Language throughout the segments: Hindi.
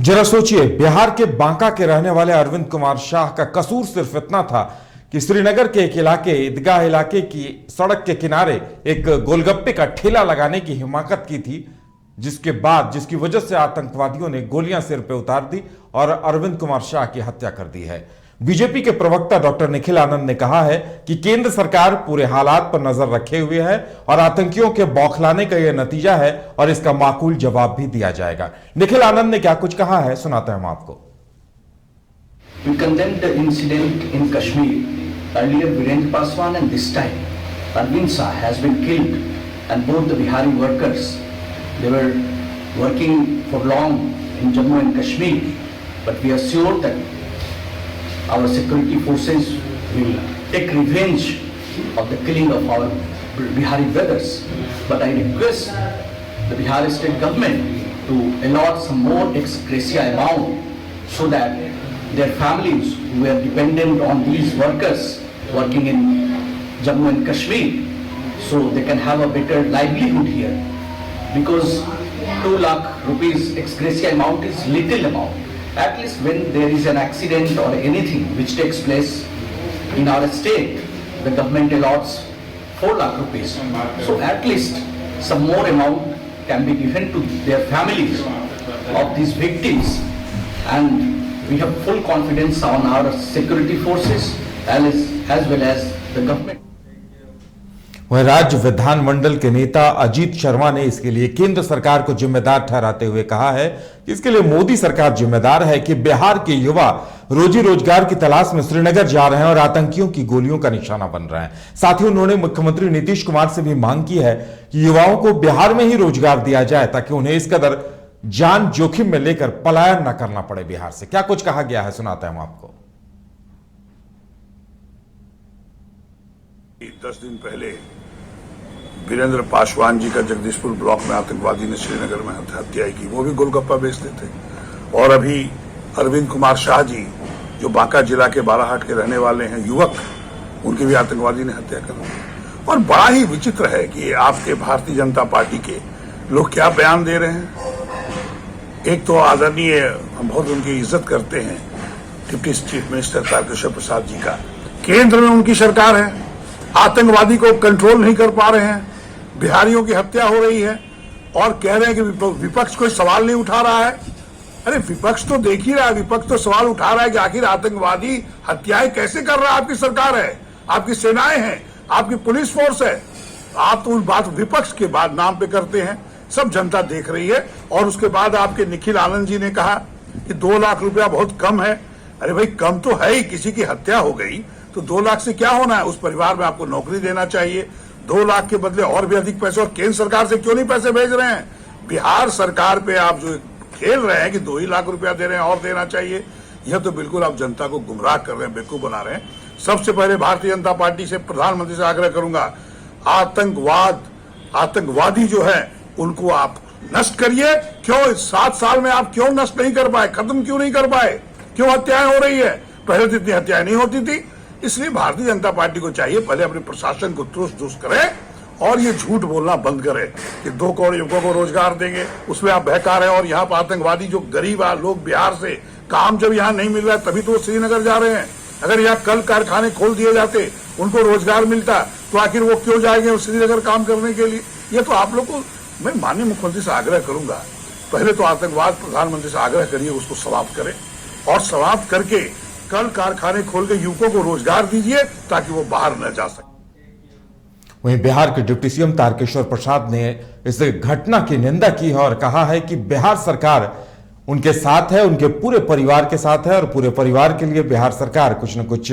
जरा सोचिए, बिहार के बांका के रहने वाले अरविंद कुमार शाह का कसूर सिर्फ इतना था कि श्रीनगर के एक इलाके ईदगाह इलाके की सड़क के किनारे एक गोलगप्पे का ठेला लगाने की हिमाकत की थी, जिसकी वजह से आतंकवादियों ने गोलियां सिर पे उतार दी और अरविंद कुमार शाह की हत्या कर दी है। बीजेपी के प्रवक्ता डॉक्टर निखिल आनंद ने कहा है कि केंद्र सरकार पूरे हालात पर नजर रखे हुए है और आतंकियों के बौखलाने का यह नतीजा है और इसका माकूल जवाब भी दिया जाएगा। निखिल आनंद ने क्या कुछ कहा है, सुनाते हैं हम आपको। We condemned the incident in Kashmir. Earlier, Virendra Paswan and this time, Arvind Shah has been killed, and both the Bihari workers, they were working for long in Jammu and Kashmir, but we are sure that our security forces will take revenge of the killing of our Bihari brothers. But I request the Bihar state government to allot some more ex gratia amount so that their families who are dependent on these workers working in Jammu and Kashmir, so they can have a better livelihood here. Because 2 lakh rupees ex gratia amount is little amount. At least when there is an accident or anything which takes place in our state, the government allots 4 lakh rupees. So at least some more amount can be given to their families of these victims, and we have full confidence on our security forces as well as the government. वहीं राज्य विधानमंडल के नेता अजीत शर्मा ने इसके लिए केंद्र सरकार को जिम्मेदार ठहराते हुए कहा है कि इसके लिए मोदी सरकार जिम्मेदार है कि बिहार के युवा रोजी रोजगार की तलाश में श्रीनगर जा रहे हैं और आतंकियों की गोलियों का निशाना बन रहे हैं। साथ ही उन्होंने मुख्यमंत्री नीतीश कुमार से भी मांग की है कि युवाओं को बिहार में ही रोजगार दिया जाए ताकि उन्हें इस कदर जान जोखिम में लेकर पलायन न करना पड़े बिहार से। क्या कुछ कहा गया है, सुनाते हैं हम आपको। 10 दिन पहले वीरेंद्र पासवान जी का जगदीशपुर ब्लॉक में आतंकवादी ने श्रीनगर में हत्या की, वो भी गोलगप्पा बेचते थे। और अभी अरविंद कुमार शाह जी जो बांका जिला के बालाहाट के रहने वाले हैं, युवक, उनकी भी आतंकवादी ने हत्या कर दी। और बड़ा ही विचित्र है कि आपके भारतीय जनता पार्टी के लोग क्या बयान दे रहे हैं। एक तो आदरणीय, हम बहुत उनकी इज्जत करते हैं, deputy chief minister Tarkishore Prasad ji का, केंद्र में उनकी सरकार है, आतंकवादी को कंट्रोल नहीं कर पा रहे हैं, बिहारियों की हत्या हो रही है और कह रहे हैं कि विपक्ष कोई सवाल नहीं उठा रहा है। अरे विपक्ष तो देख ही रहा है, विपक्ष तो सवाल उठा रहा है कि आखिर आतंकवादी हत्याएं कैसे कर रहा है। आपकी सरकार है, आपकी सेनाएं हैं, आपकी पुलिस फोर्स है, आप तो उस बात विपक्ष के बाद नाम पे करते हैं, सब जनता देख रही है। और उसके बाद आपके निखिल आनंद जी ने कहा कि 2 लाख रुपया बहुत कम है। अरे भाई कम तो है ही, किसी की हत्या हो गई तो 2 लाख से क्या होना है, उस परिवार में आपको नौकरी देना चाहिए। 2 लाख के बदले और भी अधिक पैसे, और केंद्र सरकार से क्यों नहीं पैसे भेज रहे हैं। बिहार सरकार पे आप जो खेल रहे हैं कि 2 ही लाख रुपया दे रहे हैं और देना चाहिए, यह तो बिल्कुल आप जनता को गुमराह कर रहे हैं, बेवकूफ बना रहे हैं। सबसे पहले भारतीय जनता पार्टी से, प्रधानमंत्री से आग्रह करूंगा, आतंकवादी जो है उनको आप नष्ट करिए। क्यों 7 साल में आप क्यों नष्ट नहीं कर पाए, खत्म क्यों नहीं कर पाए, क्यों हत्याएं हो रही है। पहले तो इतनी हत्याएं नहीं होती थी। इसलिए भारतीय जनता पार्टी को चाहिए पहले अपने प्रशासन को तुरंत दुरुस्त करे और ये झूठ बोलना बंद करे कि 2 करोड़ युवकों को रोजगार देंगे, उसमें आप बहका रहे हैं। और यहाँ पर आतंकवादी जो गरीब लोग बिहार से, काम जब यहाँ नहीं मिल रहा है तभी तो वो श्रीनगर जा रहे हैं। अगर यहाँ कल कारखाने खोल दिए जाते, उनको रोजगार मिलता, तो आखिर वो क्यों जाएंगे श्रीनगर काम करने के लिए। ये तो आप लोग को मैं माननीय मुख्यमंत्री से आग्रह करूंगा, पहले तो आतंकवाद प्रधानमंत्री से आग्रह करिए, उसको समाप्त करें और समाप्त करके कल कारखाने खोल के युवकों को रोजगार दीजिए ताकि वो बाहर न जा सके। वहीं बिहार के डिप्टी सीएम तारकिशोर प्रसाद ने इस घटना की निंदा की है और कहा है कि बिहार सरकार उनके साथ है, उनके पूरे परिवार के साथ है और पूरे परिवार के लिए बिहार सरकार कुछ न कुछ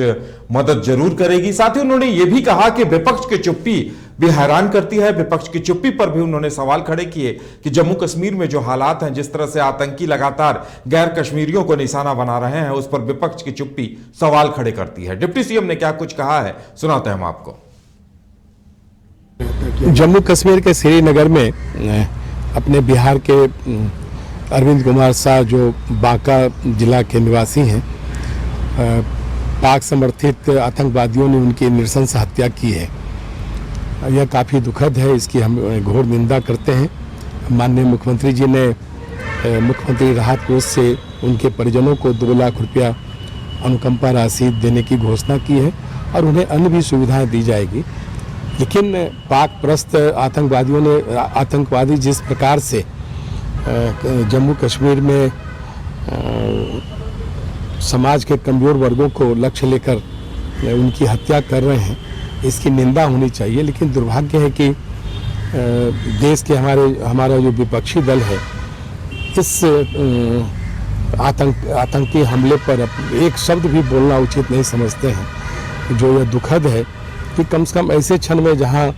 मदद जरूर करेगी। साथ ही उन्होंने यह भी कहा कि विपक्ष की चुप्पी भी हैरान करती है। विपक्ष की चुप्पी पर भी उन्होंने सवाल खड़े किए कि जम्मू कश्मीर में जो हालात हैं, जिस तरह से आतंकी लगातार गैर कश्मीरियों को निशाना बना रहे हैं, उस पर विपक्ष की चुप्पी सवाल खड़े करती है। डिप्टी सीएम ने क्या कुछ कहा है, सुनाते हैं हम आपको। जम्मू कश्मीर के श्रीनगर में अपने बिहार के अरविंद कुमार शाह जो बांका जिला के निवासी हैं, पाक समर्थित आतंकवादियों ने उनकी नृशंस हत्या की है। यह काफ़ी दुखद है, इसकी हम घोर निंदा करते हैं। माननीय मुख्यमंत्री जी ने मुख्यमंत्री राहत कोष से उनके परिजनों को 2 लाख रुपया अनुकंपा राशि देने की घोषणा की है और उन्हें अन्य भी सुविधाएं दी जाएगी। लेकिन पाक परस्त आतंकवादी जिस प्रकार से जम्मू कश्मीर में समाज के कमजोर वर्गों को लक्ष्य लेकर उनकी हत्या कर रहे हैं, इसकी निंदा होनी चाहिए। लेकिन दुर्भाग्य है कि देश के हमारा जो विपक्षी दल है इस आतंकी हमले पर एक शब्द भी बोलना उचित नहीं समझते हैं। जो यह दुखद है कि कम से कम ऐसे क्षण में जहां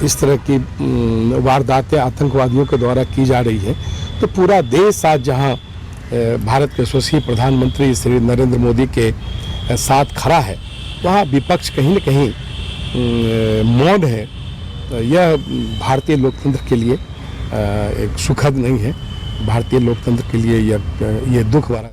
इस तरह की वारदातें आतंकवादियों के द्वारा की जा रही है, तो पूरा देश आज जहां भारत के यशस्वी प्रधानमंत्री श्री नरेंद्र मोदी के साथ खड़ा है, वहाँ विपक्ष कहीं न कहीं मौन है। यह भारतीय लोकतंत्र के लिए एक सुखद नहीं है। भारतीय लोकतंत्र के लिए यह दुख भरा